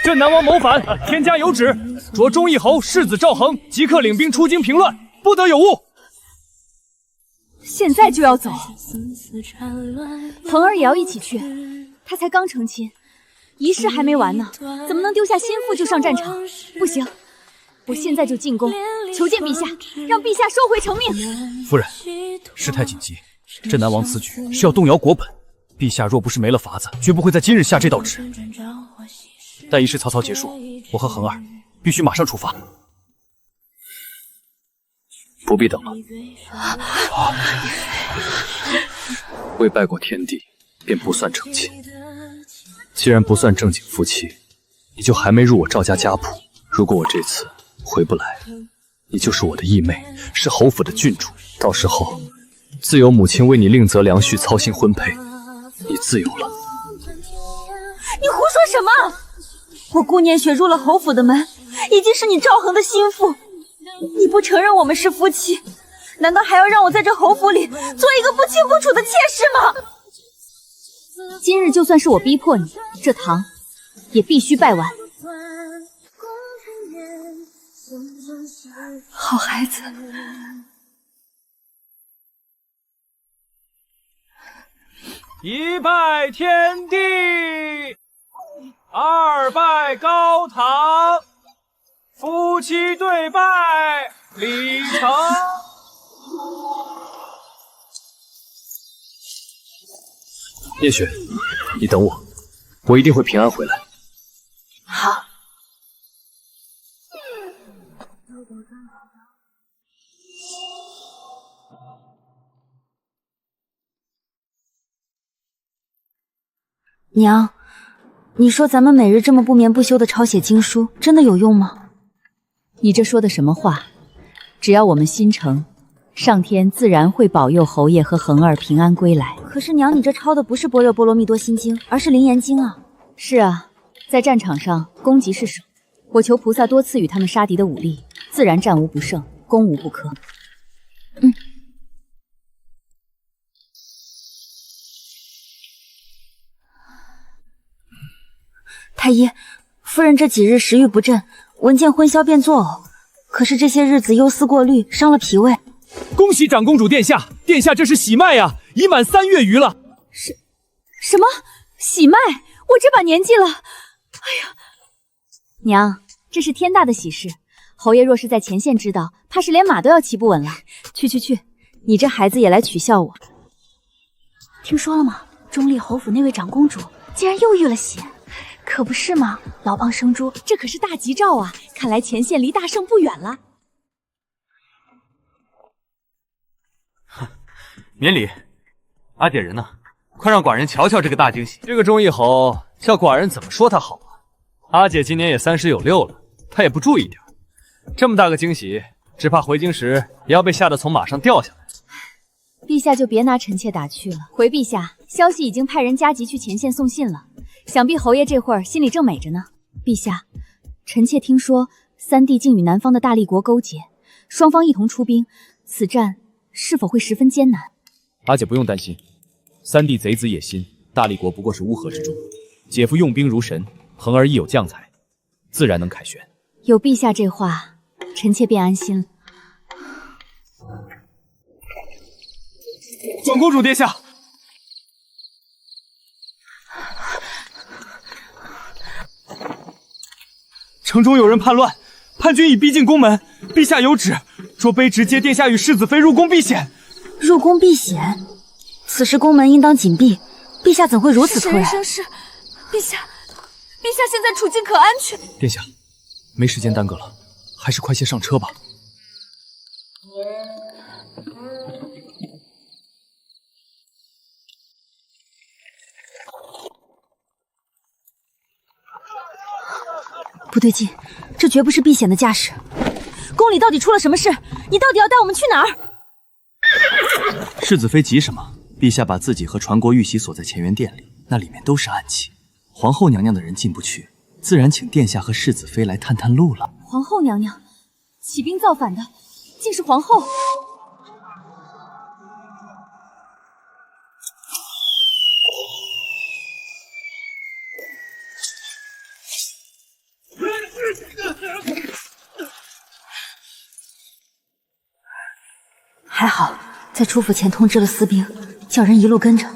镇南王谋反，天家有旨，着忠义侯世子赵恒即刻领兵出京平乱，不得有误。现在就要走，腾儿也要一起去。他才刚成亲，仪式还没完呢，怎么能丢下心腹就上战场？不行，我现在就进宫，求见陛下，让陛下收回成命。夫人，事态紧急，镇南王此举是要动摇国本，陛下若不是没了法子，绝不会在今日下这道旨。待仪式草草结束，我和恒儿必须马上出发。不必等了。未拜过天地，便不算成亲。既然不算正经夫妻，你就还没入我赵家家谱。如果我这次回不来，你就是我的义妹，是侯府的郡主。到时候，自有母亲为你另择良婿，操心婚配，你自由了。你胡说什么？我顾念雪入了侯府的门，已经是你赵恒的心腹。你不承认我们是夫妻，难道还要让我在这侯府里做一个不清不楚的妾室吗？今日就算是我逼迫你，这堂也必须拜完。好孩子，一拜天地，二拜高堂，夫妻对拜礼成。叶雪，你等我，我一定会平安回来。好。娘，你说咱们每日这么不眠不休的抄写经书，真的有用吗？你这说的什么话？只要我们心诚，上天自然会保佑侯爷和恒儿平安归来。可是娘，你这抄的不是《般若波罗蜜多心经》，而是《灵严经》啊。是啊，在战场上攻击是守，我求菩萨多赐予他们杀敌的武力，自然战无不胜，攻无不克。太医，夫人这几日食欲不振，闻见荤硝便作呕。可是这些日子忧思过虑，伤了脾胃。恭喜长公主殿下，殿下这是喜脉呀，已满3月余了。什么喜脉？我这把年纪了，哎呀！娘，这是天大的喜事。侯爷若是在前线知道，怕是连马都要骑不稳了。去，你这孩子也来取笑我。听说了吗？中立侯府那位长公主竟然又遇了喜。可不是吗？老蚌生珠，这可是大吉兆啊！看来前线离大胜不远了。免礼。阿姐人呢？快让寡人瞧瞧这个大惊喜。这个钟义侯叫寡人怎么说他好啊？阿姐今年也30有6了，她也不注意点，这么大个惊喜，只怕回京时也要被吓得从马上掉下来。陛下就别拿臣妾打趣了。回陛下，消息已经派人加急去前线送信了，想必侯爷这会儿心里正美着呢。陛下，臣妾听说三弟竟与南方的大力国勾结，双方一同出兵，此战是否会十分艰难？阿姐不用担心，三弟贼子野心，大力国不过是乌合之众。姐夫用兵如神，恒儿亦有将才，自然能凯旋。有陛下这话，臣妾便安心了。转公主殿下，城中有人叛乱，叛军已逼近宫门，陛下有旨，着卑职接殿下与世子妃入宫避险。入宫避险？此时宫门应当紧闭，陛下怎会如此突然？生事，陛下现在处境可安全？殿下，没时间耽搁了，还是快些上车吧。不对劲，这绝不是避险的架势。宫里到底出了什么事？你到底要带我们去哪儿？世子妃急什么？陛下把自己和传国玉玺锁在乾元殿里，那里面都是暗器，皇后娘娘的人进不去，自然请殿下和世子妃来探探路了。皇后娘娘起兵造反的，竟是皇后！还好，在出府前通知了私兵，叫人一路跟着，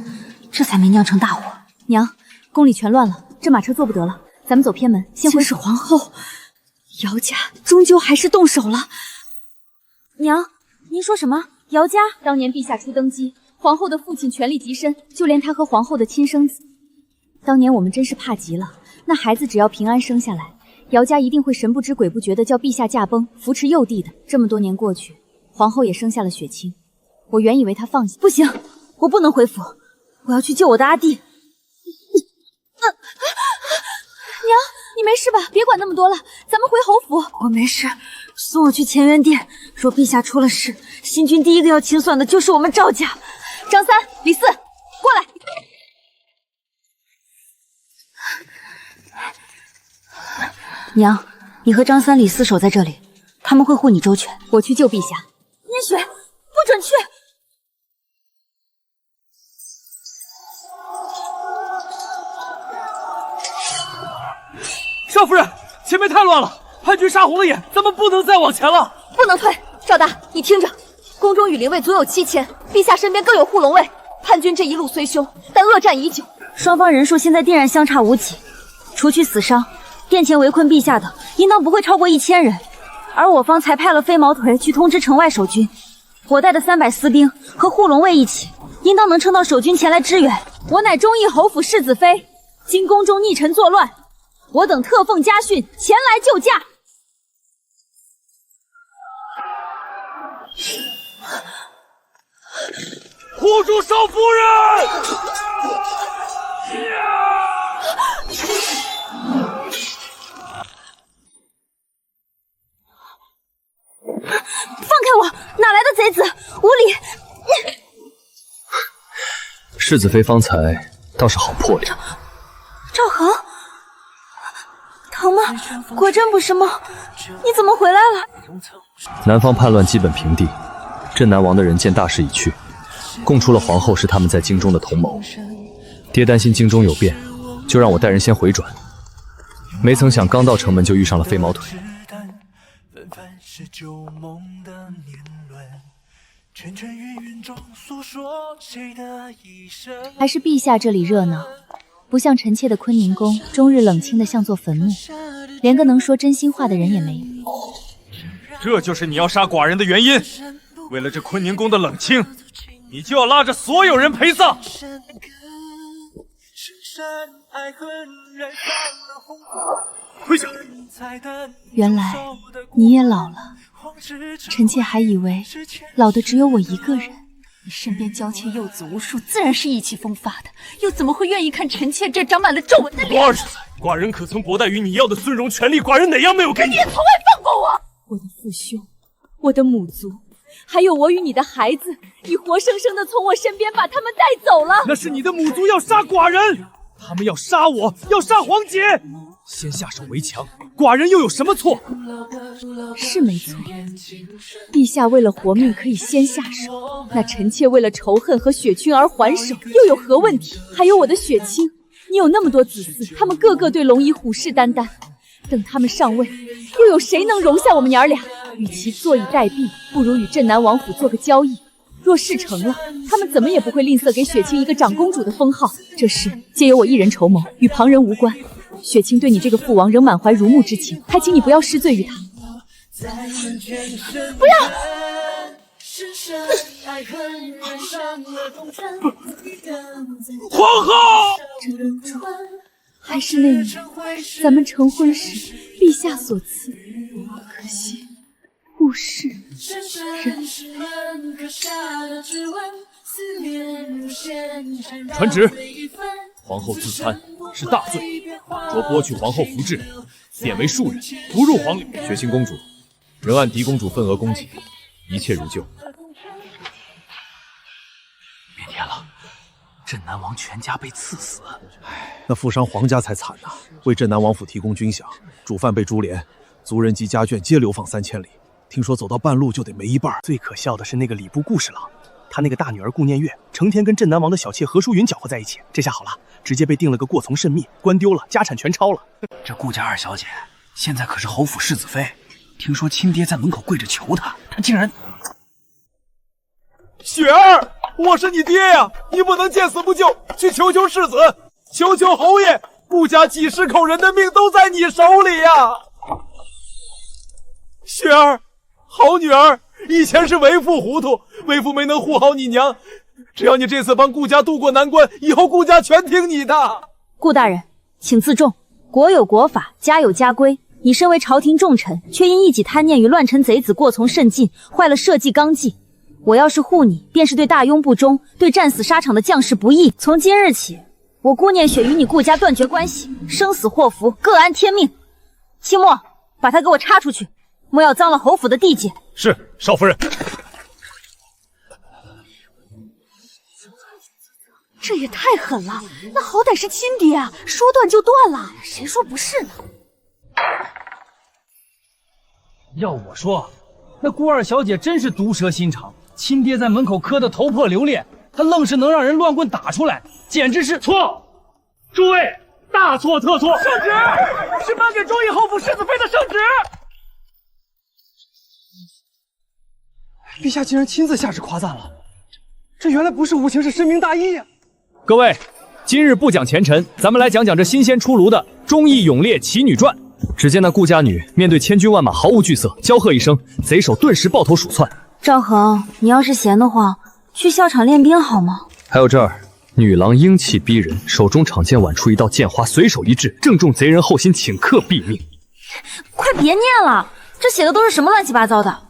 这才没酿成大祸。娘，宫里全乱了，这马车坐不得了，咱们走偏门，先回。是皇后，姚家终究还是动手了。娘，您说什么？姚家？当年陛下初登基，皇后的父亲权力极深，就连他和皇后的亲生子，当年我们真是怕极了。那孩子只要平安生下来，姚家一定会神不知鬼不觉的叫陛下驾崩，扶持幼帝的。这么多年过去，皇后也生下了雪清，我原以为她放下，不行，我不能回府，我要去救我的阿弟。娘，你没事吧？别管那么多了，咱们回侯府。我没事，送我去乾元殿。若陛下出了事，新君第一个要清算的就是我们赵家。张三、李四，过来。娘，你和张三、李四守在这里，他们会护你周全。我去救陛下。燕雪，不准去！少夫人，前面太乱了，叛军杀红了眼，咱们不能再往前了。不能退！赵大，你听着，宫中羽林卫总有7000，陛下身边更有护龙卫。叛军这一路虽凶，但恶战已久，双方人数现在定然相差无几。除去死伤，殿前围困陛下的应当不会超过1000人。而我方才派了飞毛腿去通知城外守军，我带的300私兵和护龙卫一起，应当能撑到守军前来支援。我乃忠义侯府世子妃，今宫中逆臣作乱，我等特奉家训前来救驾。护住少夫人！放开我！哪来的贼子？无礼！世子妃方才倒是好魄力。赵恒，疼吗？果真不是梦，你怎么回来了？南方叛乱基本平地，镇南王的人见大势已去，供出了皇后是他们在京中的同谋。爹担心京中有变，就让我带人先回转。没曾想刚到城门就遇上了飞毛腿。还是陛下这里热闹，不像臣妾的坤宁宫，终日冷清的像座坟墓，连个能说真心话的人也没有。这就是你要杀寡人的原因。为了这坤宁宫的冷清，你就要拉着所有人陪葬。跪下！原来你也老了，臣妾还以为老的只有我一个人。你身边娇妾幼子无数，自然是意气风发的，又怎么会愿意看臣妾这长满了皱纹的脸？我20岁，寡人可曾博待于你要的尊荣权利？寡人哪样没有给你？你也从未放过我！我的父兄，我的母族，还有我与你的孩子，你活生生的从我身边把他们带走了。那是你的母族要杀寡人，他们要杀我，要杀皇姐，先下手为强，寡人又有什么错？是没错，陛下为了活命可以先下手，那臣妾为了仇恨和血亲而还手，又有何问题？还有我的血亲，你有那么多子嗣，他们个个对龙姨虎视眈眈，等他们上位，又有谁能容下我们娘儿俩？与其坐以待毙，不如与镇南王府做个交易。若事成了，他们怎么也不会吝啬给雪清一个长公主的封号。这事皆由我一人筹谋，与旁人无关。雪清对你这个父王仍满怀如沐之情，还请你不要失罪于他。不要！皇后！还是那年咱们成婚时陛下所赐，可惜物是人非。传旨，皇后自参是大罪，着剥去皇后服制，贬为庶人，不入皇陵。雪清公主仍按狄公主份额供给，一切如旧。别提了，镇南王全家被赐死。那负伤皇家才惨呐，为镇南王府提供军饷，主犯被株连，族人及家眷皆流放3000里。听说走到半路就得没一半。最可笑的是那个礼部顾侍郎，他那个大女儿顾念月，成天跟镇南王的小妾何淑云搅和在一起。这下好了，直接被定了个过从甚密，官丢了，家产全抄了。这顾家二小姐现在可是侯府世子妃，听说亲爹在门口跪着求她，她竟然……雪儿，我是你爹呀，你不能见死不救，去求求世子，求求侯爷，顾家几十口人的命都在你手里呀！雪儿，好女儿，以前是为父糊涂，为父没能护好你娘，只要你这次帮顾家渡过难关，以后顾家全听你的。顾大人，请自重，国有国法，家有家规。你身为朝廷重臣，却因一己贪念与乱臣贼子过从甚近，坏了社稷纲纪。我要是护你，便是对大庸不忠，对战死沙场的将士不义。从今日起，我顾念雪与你顾家断绝关系，生死祸福各安天命。清墨，把他给我插出去，莫要脏了侯府的地界。是，少夫人。这也太狠了，那好歹是亲爹啊，说断就断了，谁说不是呢？要我说，那顾二小姐真是毒蛇心肠，亲爹在门口磕得头破流裂，她愣是能让人乱棍打出来，简直是错！诸位，大错特错！圣旨是颁给忠义侯府世子妃的圣旨。陛下竟然亲自下旨夸赞了，这原来不是无情，是深明大义呀！各位，今日不讲前尘，咱们来讲讲这新鲜出炉的《忠义勇烈奇女传》。只见那顾家女面对千军万马毫无惧色，娇喝一声，贼手顿时抱头鼠窜。赵恒，你要是闲得慌，去校场练兵好吗？还有这儿，女郎英气逼人，手中长剑挽出一道剑花，随手一掷，正中贼人后心，顷刻毙命。快别念了，这写的都是什么乱七八糟的？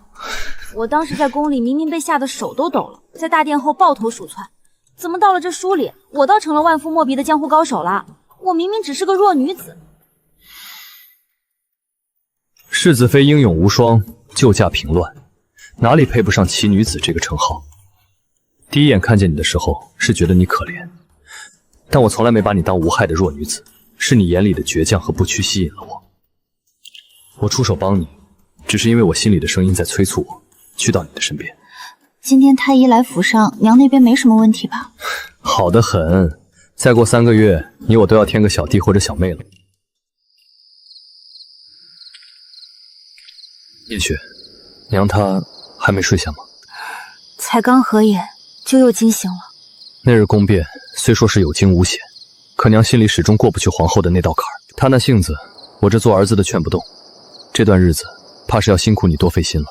我当时在宫里明明被吓得手都抖了，在大殿后抱头鼠窜，怎么到了这书里，我倒成了万夫莫敌的江湖高手了？我明明只是个弱女子。世子妃英勇无双，救驾平乱，哪里配不上奇女子这个称号？第一眼看见你的时候，是觉得你可怜，但我从来没把你当无害的弱女子，是你眼里的倔强和不屈吸引了我。我出手帮你，只是因为我心里的声音在催促我去到你的身边。今天太医来府上，娘那边没什么问题吧？好得很，再过3个月，你我都要添个小弟或者小妹了。叶雪，娘她还没睡下吗？才刚合眼，就又惊醒了。那日宫变虽说是有惊无险，可娘心里始终过不去皇后的那道坎儿。她那性子，我这做儿子的劝不动。这段日子，怕是要辛苦你多费心了。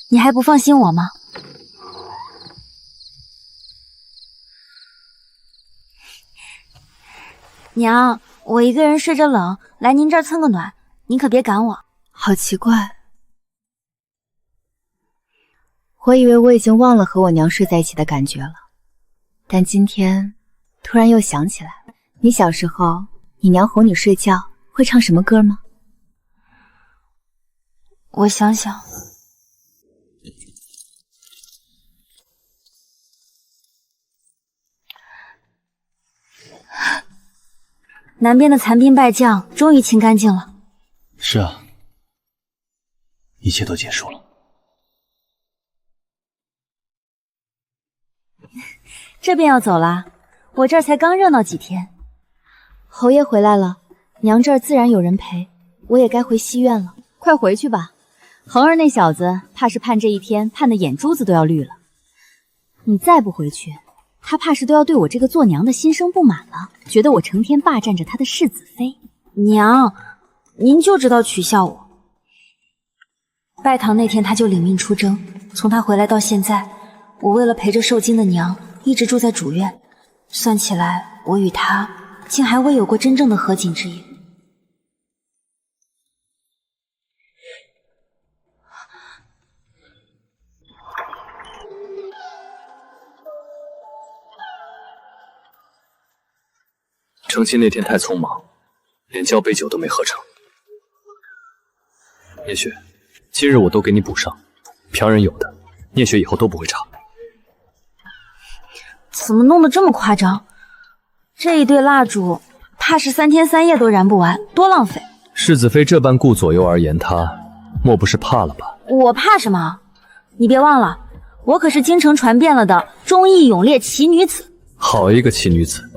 你还不放心我吗？娘，我一个人睡着冷，来您这儿蹭个暖，您可别赶我。好奇怪。我以为我已经忘了和我娘睡在一起的感觉了，但今天突然又想起来了。你小时候，你娘哄你睡觉会唱什么歌吗？我想想，南边的残兵败将终于清干净了。是啊，一切都结束了。这便要走了，我这儿才刚热闹几天。侯爷回来了，娘这儿自然有人陪，我也该回西院了。快回去吧，恒儿那小子怕是盼这一天盼得眼珠子都要绿了。你再不回去，他怕是都要对我这个做娘的心生不满了，觉得我成天霸占着他的世子妃。娘，您就知道取笑我。拜堂那天他就领命出征，从他回来到现在，我为了陪着受惊的娘，一直住在主院。算起来，我与他竟还未有过真正的合卺之夜。成亲那天太匆忙，连交杯酒都没喝成。聂雪，今日我都给你补上，嫖人有的，聂雪以后都不会差。怎么弄得这么夸张？这一对蜡烛，怕是3天3夜都燃不完，多浪费！世子妃这般顾左右而言他，莫不是怕了吧？我怕什么？你别忘了，我可是京城传遍了的忠义勇烈奇女子。好一个奇女子！